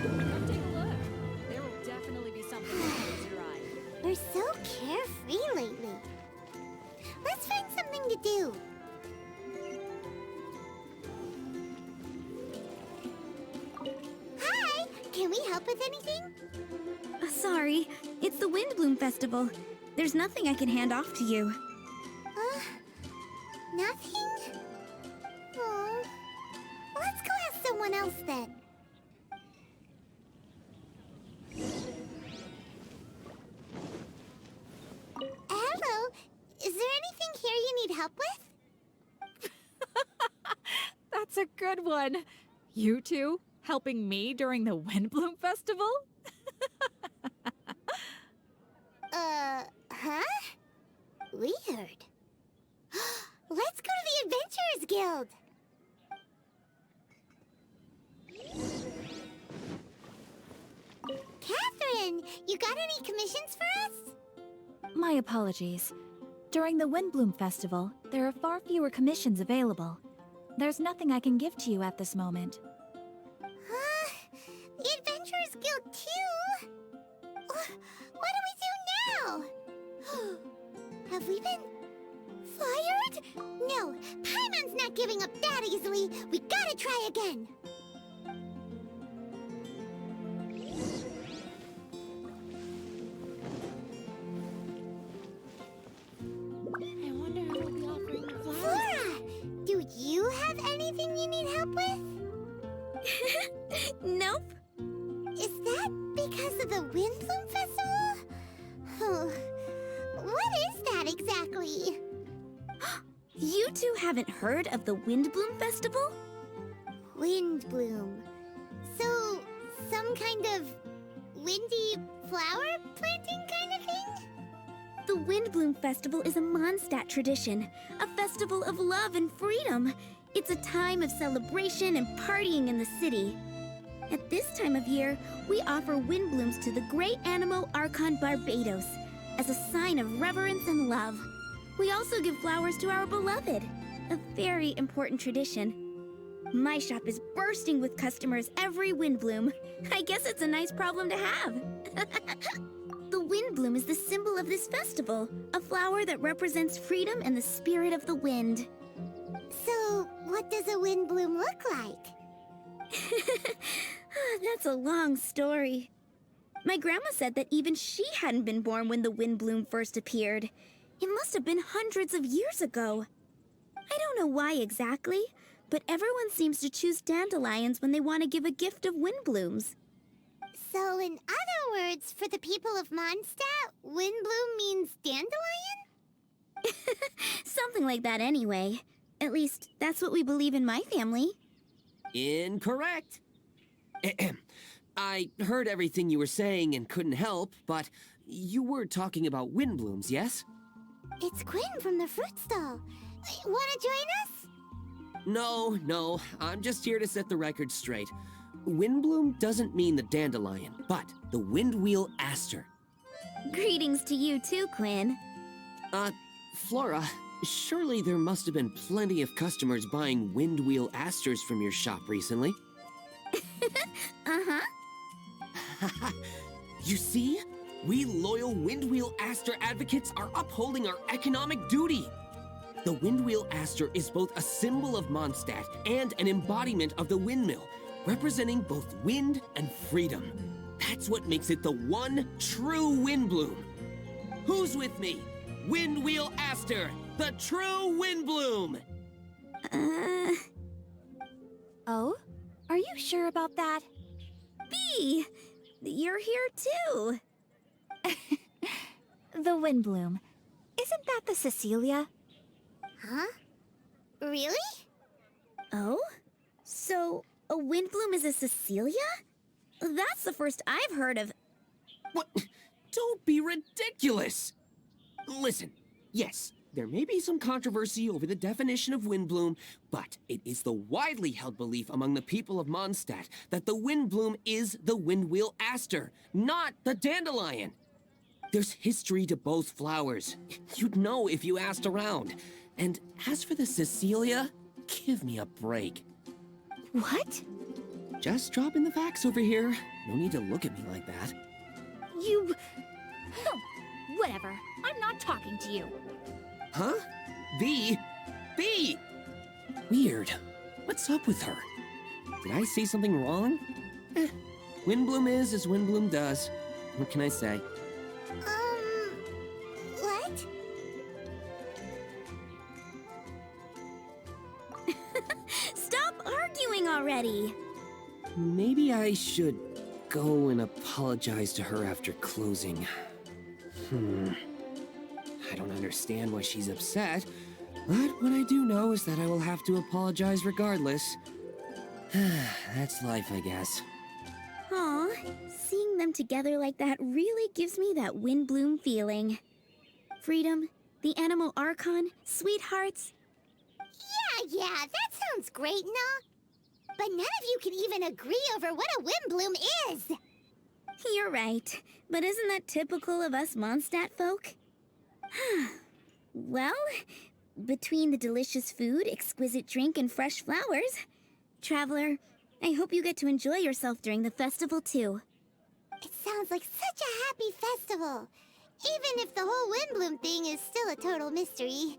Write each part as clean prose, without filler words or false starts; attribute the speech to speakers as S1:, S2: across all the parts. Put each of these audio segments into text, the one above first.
S1: Come take a look. There will definitely be something that catches your eye.
S2: We're so carefree lately. Let's find something to do. Hi! Can we help with anything?
S3: Sorry, it's the Windblume Festival. There's nothing I can hand off to you.
S2: Nothing? Oh. Let's go ask someone else then. Hello, is there anything here you need help with?
S1: That's a good one. You two helping me during the Windblume Festival?
S2: Huh? Weird. Let's go to the Adventurers Guild. Catherine, you got any commissions for us?
S3: My apologies. During the Windblume Festival, there are far fewer commissions available. There's nothing I can give to you at this moment.
S2: The Adventurers Guild too? What do we do now? Have we been fired? No, Paimon's not giving up that easily. We gotta try again.
S1: I wonder who will be offering the flowers.
S2: Flora, do you have anything you need help with?
S3: Nope.
S2: Is that because of the Windblume Festival? What is that exactly?
S3: You two haven't heard of the Windblume Festival?
S2: Windblume. So, some kind of windy flower planting kind of thing?
S3: The Windblume Festival is a Mondstadt tradition, a festival of love and freedom. It's a time of celebration and partying in the city. At this time of year, we offer windblooms to the great Animo Archon Barbados as a sign of reverence and love. We also give flowers to our beloved, a very important tradition. My shop is bursting with customers every Windblume. I guess it's a nice problem to have. The Windblume is the symbol of this festival, a flower that represents freedom and the spirit of the wind.
S2: So, what does a windbloom look like?
S3: That's a long story. My grandma said that even she hadn't been born when the Windblume first appeared. It must have been hundreds of years ago. I don't know why exactly, but everyone seems to choose dandelions when they want to give a gift of windblooms.
S2: So, in other words, for the people of Mondstadt, windbloom means dandelion?
S3: Something like that anyway. At least, that's what we believe in my family.
S4: Incorrect. I heard everything you were saying and couldn't help, but you were talking about windblooms, yes?
S2: It's Quinn from the fruit stall. Wanna join us?
S4: No, I'm just here to set the record straight. Windbloom doesn't mean the dandelion, but the windwheel aster.
S3: Greetings to you too, Quinn.
S4: Flora, surely there must have been plenty of customers buying windwheel asters from your shop recently.
S3: Uh-huh.
S4: You see? We loyal Windwheel Aster advocates are upholding our economic duty. The Windwheel Aster is both a symbol of Mondstadt and an embodiment of the windmill, representing both wind and freedom. That's what makes it the one true Windbloom. Who's with me? Windwheel Aster, the true Windbloom!
S3: Oh? Are you sure about that? Bee! You're here too! The Windbloom. Isn't that the Cecilia?
S2: Huh? Really?
S3: Oh? So, a Windbloom is a Cecilia? That's the first I've heard of.
S4: What? Don't be ridiculous! Listen, yes, there may be some controversy over the definition of Windbloom, but it is the widely held belief among the people of Mondstadt that the Windbloom is the Windwheel Aster, not the dandelion. There's history to both flowers. You'd know if you asked around. And as for the Cecilia, give me a break.
S3: What?
S4: Just dropping the facts over here. No need to look at me like that.
S1: You... Oh, whatever. I'm not talking to you.
S4: Huh? V? V! Weird. What's up with her? Did I say something wrong? Windblume is as Windblume does. What can I say?
S2: What?
S3: Stop arguing already!
S4: Maybe I should go and apologize to her after closing. I don't understand why she's upset, but what I do know is that I will have to apologize regardless. That's life, I guess.
S3: Aw, seeing them together like that really gives me that Windblume feeling. Freedom, the Animal Archon, sweethearts.
S2: Yeah, that sounds great, nah. But none of you can even agree over what a Windblume is.
S3: You're right, but isn't that typical of us Mondstadt folk? Well, between the delicious food, exquisite drink, and fresh flowers, Traveler, I hope you get to enjoy yourself during the festival too.
S2: It sounds like such a happy festival. Even if the whole Windblume thing is still a total mystery.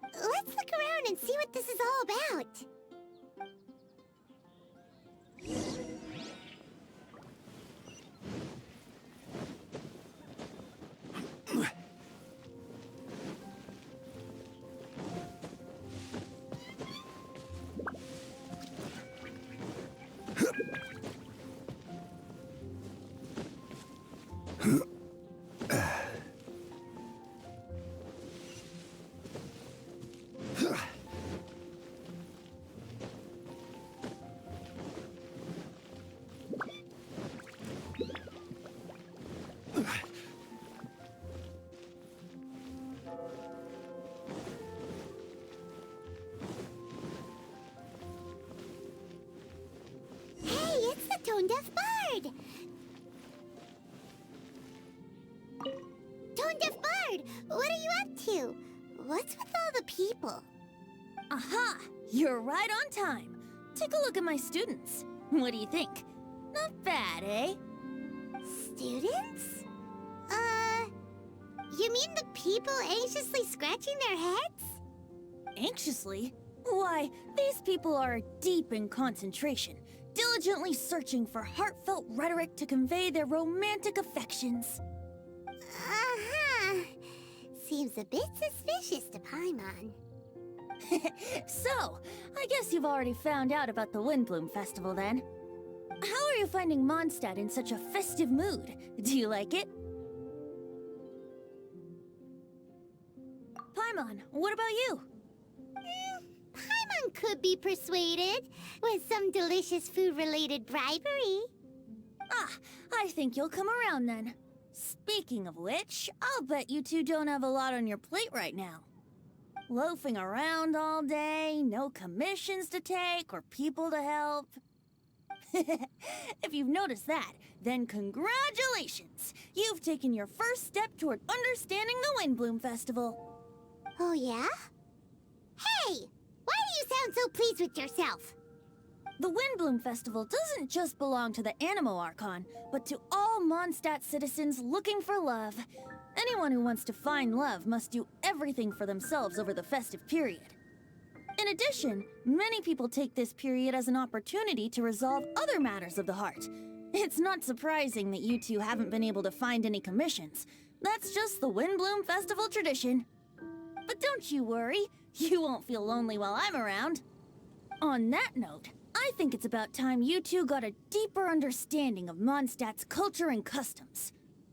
S2: Let's look around and see what this is all about. Tone-deaf bird! Tone-deaf bird! What are you up to? What's with all the people?
S5: Aha! You're right on time. Take a look at my students. What do you think? Not bad, eh?
S2: Students? You mean the people anxiously scratching their heads?
S5: Anxiously? Why, these people are deep in concentration, diligently searching for heartfelt rhetoric to convey their romantic affections.
S2: Uh-huh. Seems a bit suspicious to Paimon.
S5: So, I guess you've already found out about the Windblume Festival then. How are you finding Mondstadt in such a festive mood? Do you like it? Paimon, what about you?
S2: Paimon could be persuaded with some delicious food-related bribery.
S5: Ah, I think you'll come around then. Speaking of which, I'll bet you two don't have a lot on your plate right now. Loafing around all day, no commissions to take or people to help. If you've noticed that, then congratulations! You've taken your first step toward understanding the Windblume Festival.
S2: Oh, yeah? Hey! Why do you sound so pleased with yourself?
S5: The Windblume Festival doesn't just belong to the Animo Archon, but to all Mondstadt citizens looking for love. Anyone who wants to find love must do everything for themselves over the festive period. In addition, many people take this period as an opportunity to resolve other matters of the heart. It's not surprising that you two haven't been able to find any commissions. That's just the Windblume Festival tradition. But don't you worry, you won't feel lonely while I'm around. On that note, I think it's about time you two got a deeper understanding of Mondstadt's culture and customs.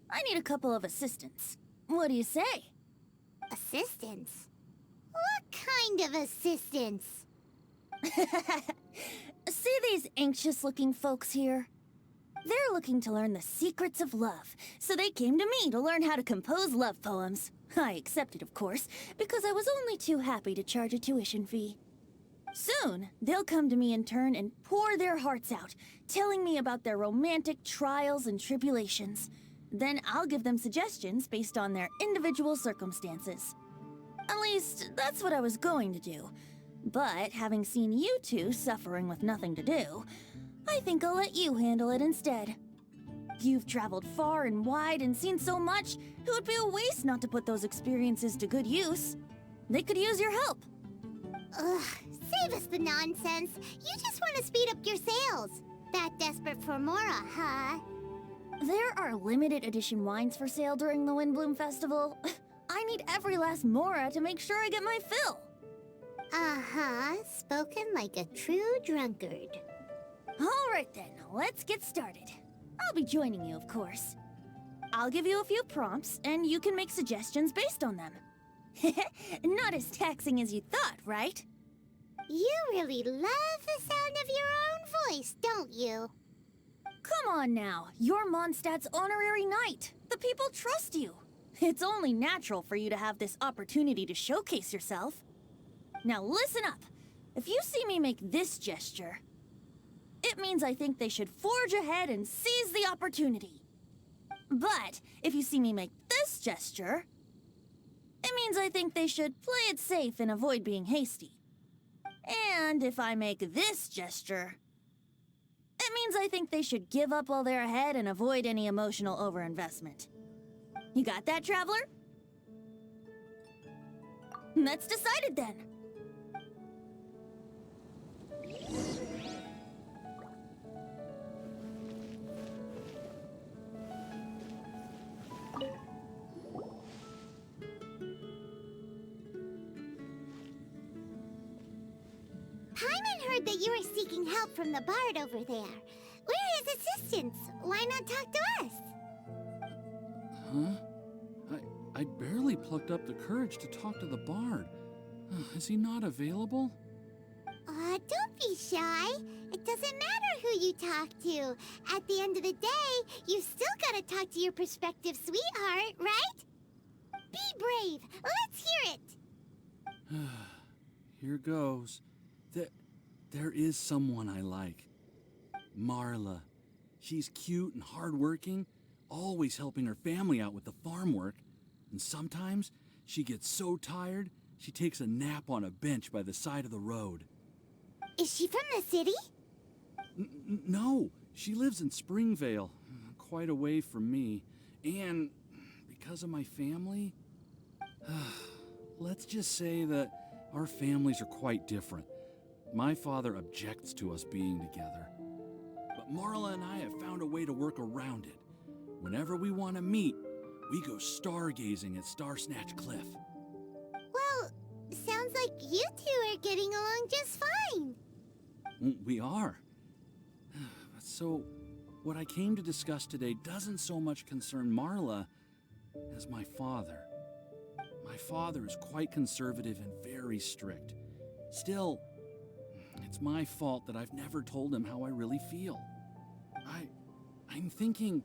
S5: I need a couple of assistants. What do you say?
S2: Assistance? What kind of assistance?
S5: See these anxious-looking folks here? They're looking to learn the secrets of love, so they came to me to learn how to compose love poems. I accepted, of course, because I was only too happy to charge a tuition fee. Soon, they'll come to me in turn and pour their hearts out, telling me about their romantic trials and tribulations. Then I'll give them suggestions based on their individual circumstances. At least, that's what I was going to do. But having seen you two suffering with nothing to do, I think I'll let you handle it instead. You've traveled far and wide and seen so much, it would be a waste not to put those experiences to good use. They could use your help.
S2: Ugh, save us the nonsense. You just want to speed up your sales. That desperate for Mora, huh?
S5: There are limited edition wines for sale during the Windblume Festival. I need every last Mora to make sure I get my fill.
S2: Uh-huh, spoken like a true drunkard.
S5: All right then, let's get started. I'll be joining you, of course. I'll give you a few prompts, and you can make suggestions based on them. Not as taxing as you thought, right?
S2: You really love the sound of your own voice, don't you?
S5: Come on now, you're Mondstadt's honorary knight. The people trust you. It's only natural for you to have this opportunity to showcase yourself. Now listen up. If you see me make this gesture, it means I think they should forge ahead and seize the opportunity. But if you see me make this gesture, it means I think they should play it safe and avoid being hasty. And if I make this gesture, it means I think they should give up while they're ahead and avoid any emotional overinvestment. You got that, Traveler? That's decided then.
S2: Paimon heard that you were seeking help from the bard over there. We're his assistants. Why not talk to us?
S6: Huh? I barely plucked up the courage to talk to the bard. Is he not available?
S2: Don't be shy. It doesn't matter who you talk to. At the end of the day, you still gotta talk to your prospective sweetheart, right? Be brave. Let's hear it.
S6: Here goes. There is someone I like. Marla. She's cute and hardworking, always helping her family out with the farm work. And sometimes she gets so tired, she takes a nap on a bench by the side of the road.
S2: Is she from the city?
S6: No, she lives in Springvale, quite away from me. And because of my family, let's just say that our families are quite different. My father objects to us being together. But Marla and I have found a way to work around it. Whenever we want to meet, we go stargazing at Star Snatch Cliff.
S2: Well, sounds like you two are getting along just fine.
S6: We are. So, what I came to discuss today doesn't so much concern Marla as my father. My father is quite conservative and very strict. Still, it's my fault that I've never told him how I really feel. I'm thinking,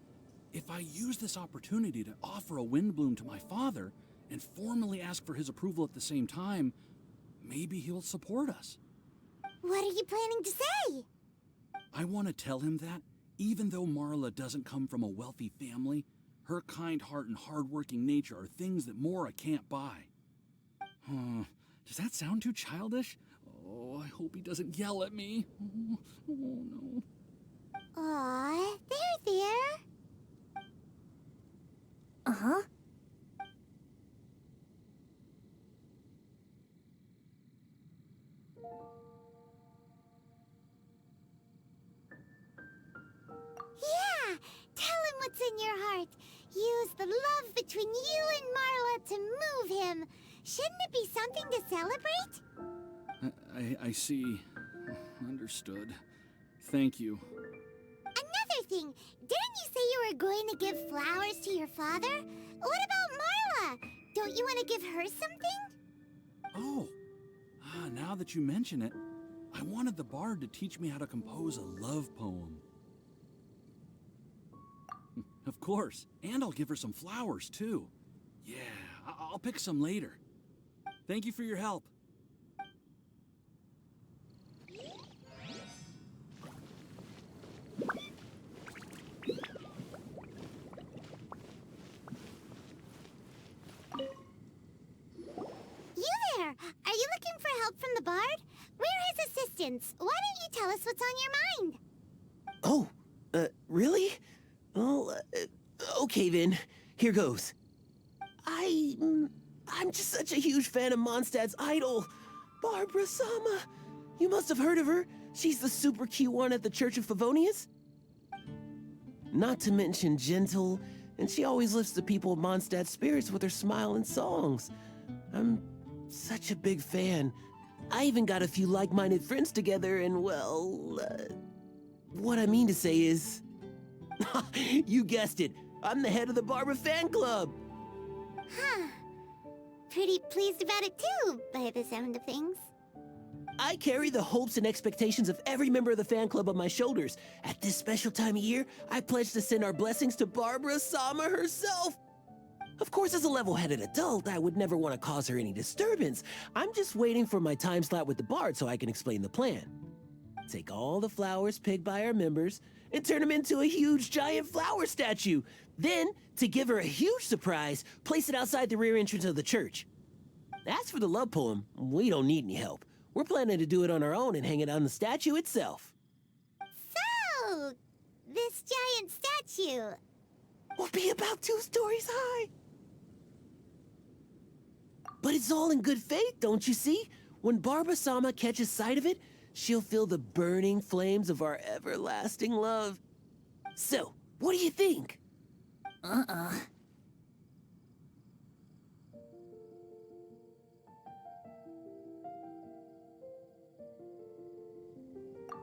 S6: if I use this opportunity to offer a Windblume to my father and formally ask for his approval at the same time, maybe he'll support us.
S2: What are you planning to say?
S6: I want to tell him that, even though Marla doesn't come from a wealthy family, her kind heart and hardworking nature are things that Mora can't buy. Does that sound too childish? Oh, I hope he doesn't yell at me. Oh no.
S2: Aw, there.
S5: Uh-huh.
S2: Yeah, tell him what's in your heart. Use the love between you and Marla to move him. Shouldn't it be something to celebrate?
S6: I see. Understood. Thank you.
S2: Another thing, didn't you say you were going to give flowers to your father? What about Marla? Don't you want to give her something?
S6: Oh, now that you mention it, I wanted the bard to teach me how to compose a love poem. Of course, and I'll give her some flowers, too. Yeah, I'll pick some later. Thank you for your help.
S2: You there! Are you looking for help from the bard? We're his assistants. Why don't you tell us what's on your mind?
S4: Really? Well, okay then. Here goes. I'm just such a huge fan of Mondstadt's idol, Barbara Sama. You must have heard of her. She's the super cute one at the Church of Favonius. Not to mention gentle, and she always lifts the people of Mondstadt's spirits with her smile and songs. I'm such a big fan. I even got a few like-minded friends together, and well, what I mean to say is... You guessed it. I'm the head of the Barbara fan club.
S2: Huh. Pretty pleased about it too, by the sound of things.
S4: I carry the hopes and expectations of every member of the fan club on my shoulders. At this special time of year, I pledge to send our blessings to Barbara Sama herself. Of course, as a level-headed adult, I would never want to cause her any disturbance. I'm just waiting for my time slot with the bard so I can explain the plan. Take all the flowers picked by our members and turn them into a huge giant flower statue. Then, to give her a huge surprise, place it outside the rear entrance of the church. As for the love poem, we don't need any help. We're planning to do it on our own and hang it on the statue itself.
S2: So, this giant statue...
S4: will be about 2 stories high. But it's all in good faith, don't you see? When Barbara Sama catches sight of it, she'll feel the burning flames of our everlasting love. So, what do you think?
S2: A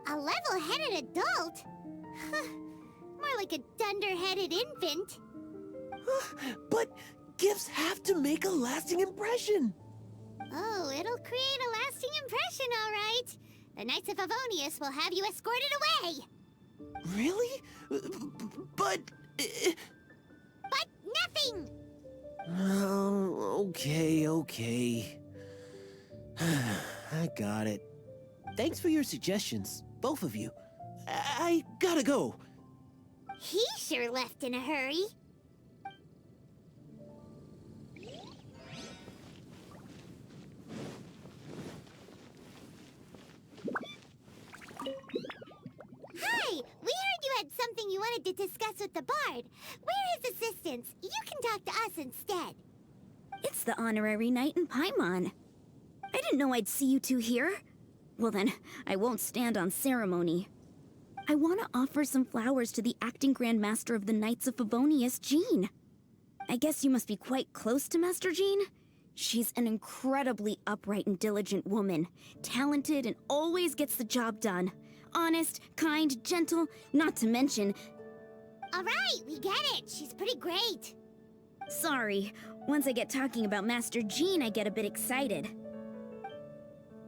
S2: level-headed adult? More like a dunder-headed infant.
S4: But gifts have to make a lasting impression.
S2: Oh, it'll create a lasting impression, all right. The Knights of Favonius will have you escorted away.
S4: Really? But...
S2: But nothing!
S4: Oh, okay. I got it. Thanks for your suggestions, both of you. I gotta go.
S2: He sure left in a hurry. Hi! We heard you had something you wanted to discuss with the bard. We're his assistants. You can talk to us instead.
S3: It's the honorary knight in Paimon. I didn't know I'd see you two here. Well then, I won't stand on ceremony. I want to offer some flowers to the acting Grand Master of the Knights of Favonius, Jean. I guess you must be quite close to Master Jean? She's an incredibly upright and diligent woman, talented and always gets the job done. Honest, kind, gentle, not to mention...
S2: All right, we get it. She's pretty great.
S3: Sorry, once I get talking about Master Jean, I get a bit excited.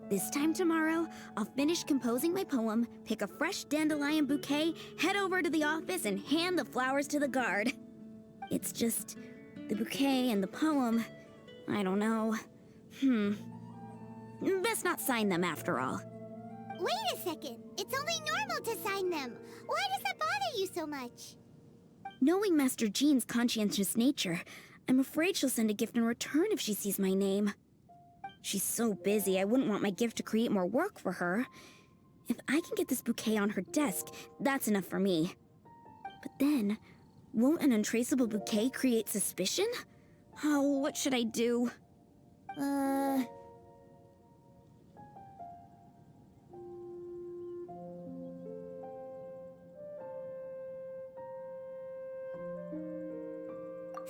S3: This time tomorrow, I'll finish composing my poem, pick a fresh dandelion bouquet, head over to the office, and hand the flowers to the guard. It's just... the bouquet and the poem... I don't know. Best not sign them after all.
S2: Wait a second. It's only normal to sign them. Why does that bother you so much?
S3: Knowing Master Jean's conscientious nature, I'm afraid she'll send a gift in return if she sees my name. She's so busy, I wouldn't want my gift to create more work for her. If I can get this bouquet on her desk, that's enough for me. But then, won't an untraceable bouquet create suspicion? Oh, what should I do?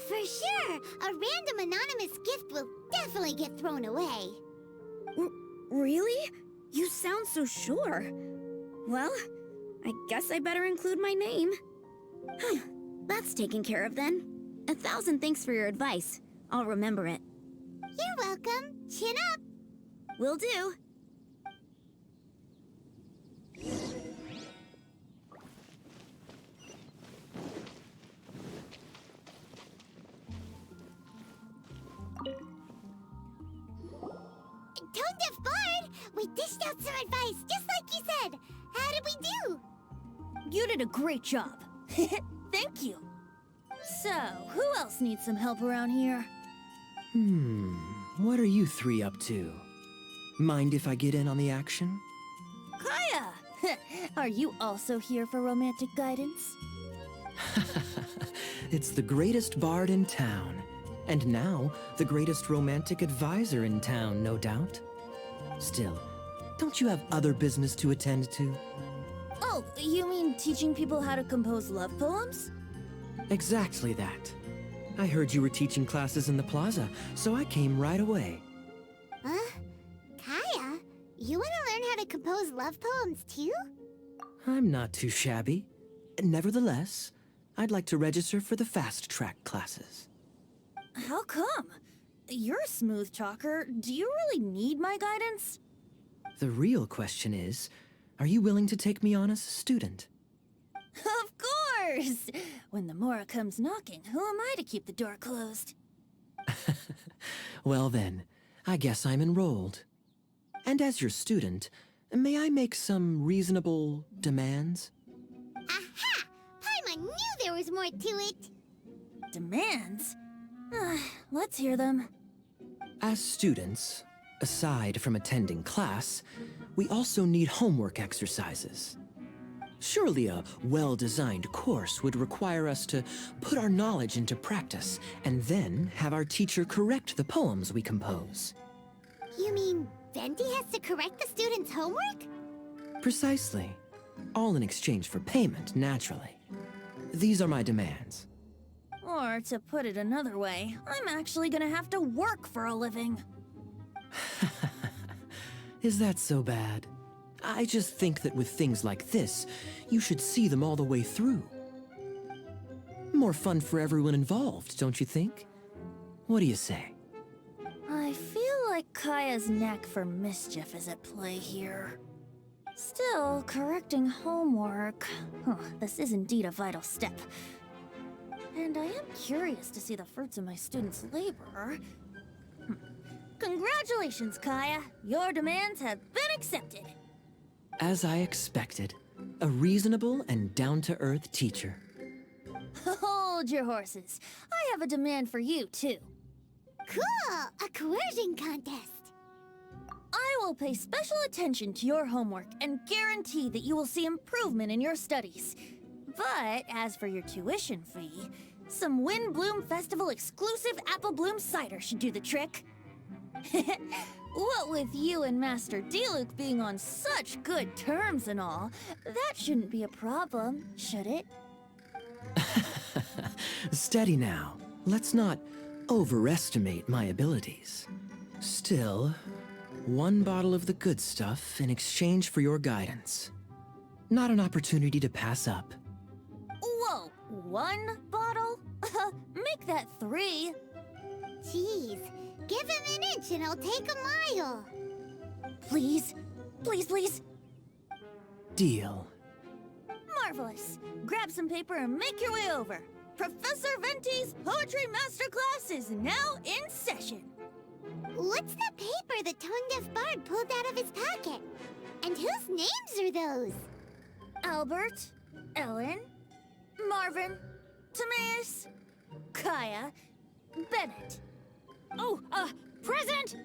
S2: For sure, a random anonymous gift will definitely get thrown away.
S3: Really? You sound so sure. Well, I guess I better include my name. That's taken care of then. 1,000 thanks for your advice. I'll remember it.
S2: You're welcome. Chin up.
S3: Will do.
S2: Tone-deaf bard! We dished out some advice, just like you said. How did we do?
S5: You did a great job. Thank you. So, who else needs some help around here?
S7: What are you three up to? Mind if I get in on the action?
S5: Kaya! Are you also here for romantic guidance?
S7: It's the greatest bard in town. And now, the greatest romantic advisor in town, no doubt. Still, don't you have other business to attend to?
S5: Oh, you mean teaching people how to compose love poems?
S7: Exactly that. I heard you were teaching classes in the plaza, so I came right away.
S2: Huh? Kaya, you want to learn how to compose love poems too?
S7: I'm not too shabby. Nevertheless, I'd like to register for the fast-track classes.
S5: How come? You're a smooth talker. Do you really need my guidance?
S7: The real question is, are you willing to take me on as a student?
S5: Of course! When the Mora comes knocking, who am I to keep the door closed?
S7: Well then, I guess I'm enrolled. And as your student, may I make some reasonable demands?
S2: Aha! Paimon knew there was more to it!
S5: Demands? Let's hear them.
S7: As students, aside from attending class, we also need homework exercises. Surely a well-designed course would require us to put our knowledge into practice and then have our teacher correct the poems we compose.
S2: You mean Venti has to correct the students' homework?
S7: Precisely. All in exchange for payment, naturally. These are my demands.
S5: Or, to put it another way, I'm actually gonna have to work for a living.
S7: Is that so bad? I just think that with things like this, you should see them all the way through. More fun for everyone involved, don't you think? What do you say?
S5: I feel like Kaya's knack for mischief is at play here. Still, correcting homework... this is indeed a vital step. And I am curious to see the fruits of my students' labor. Congratulations, Kaya! Your demands have been accepted!
S7: As I expected, a reasonable and down-to-earth teacher.
S5: Hold your horses. I have a demand for you, too.
S2: Cool! A coercion contest!
S5: I will pay special attention to your homework and guarantee that you will see improvement in your studies. But as for your tuition fee, some Windblume Festival exclusive apple bloom cider should do the trick. What with you and Master Diluc being on such good terms and all, that shouldn't be a problem, should it?
S7: Steady now. Let's not overestimate my abilities. Still, one bottle of the good stuff in exchange for your guidance. Not an opportunity to pass up.
S5: Whoa, one bottle? Make that 3.
S2: Jeez, give him an inch and I'll take a mile!
S5: Please, please, please.
S7: Deal.
S5: Marvelous. Grab some paper and make your way over. Professor Venti's Poetry Masterclass is now in session.
S2: What's the paper the tone-deaf bard pulled out of his pocket? And whose names are those?
S5: Albert, Ellin, Marvin, Timaeus, Kaya, Bennett.
S1: Oh, present!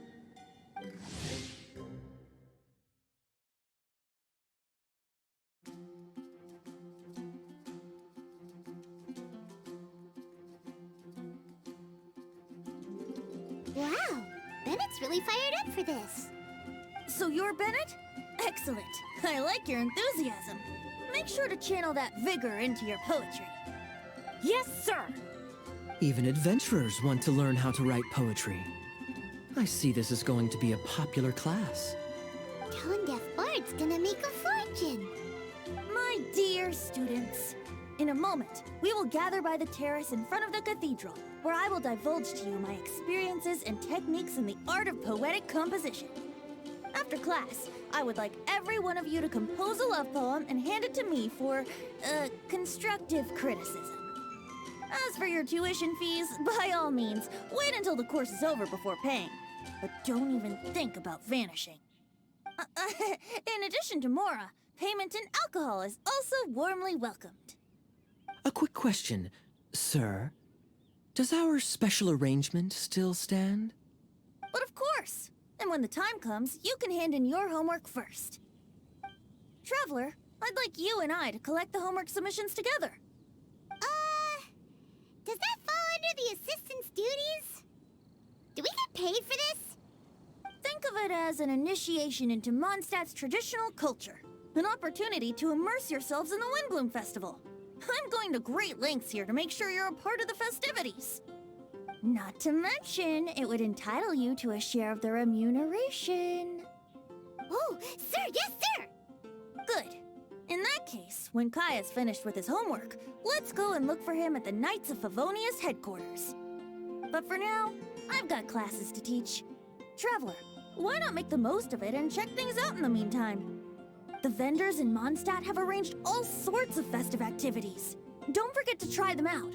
S2: Wow, Bennett's really fired up for this.
S5: So you're Bennett? Excellent. I like your enthusiasm. Make sure to channel that vigor into your poetry.
S1: Yes, sir!
S7: Even adventurers want to learn how to write poetry. I see this is going to be a popular class.
S2: Tone-deaf bard's gonna make a fortune.
S5: My dear students, in a moment, we will gather by the terrace in front of the cathedral, where I will divulge to you my experiences and techniques in the art of poetic composition. After class, I would like every one of you to compose a love poem and hand it to me for, constructive criticism. As for your tuition fees, by all means, wait until the course is over before paying. But don't even think about vanishing. In addition to Mora, payment in alcohol is also warmly welcomed.
S7: A quick question, sir. Does our special arrangement still stand?
S5: But of course! And when the time comes, you can hand in your homework first. Traveler, I'd like you and I to collect the homework submissions together.
S2: Does that fall under the assistant's duties? Do we get paid for this?
S5: Think of it as an initiation into Mondstadt's traditional culture. An opportunity to immerse yourselves in the Windblume Festival. I'm going to great lengths here to make sure you're a part of the festivities. Not to mention, it would entitle you to a share of the remuneration.
S2: Oh, sir, yes, sir!
S5: Good. In that case, when Kai is finished with his homework, let's go and look for him at the Knights of Favonia's headquarters. But for now, I've got classes to teach. Traveler, why not make the most of it and check things out in the meantime? The vendors in Mondstadt have arranged all sorts of festive activities. Don't forget to try them out.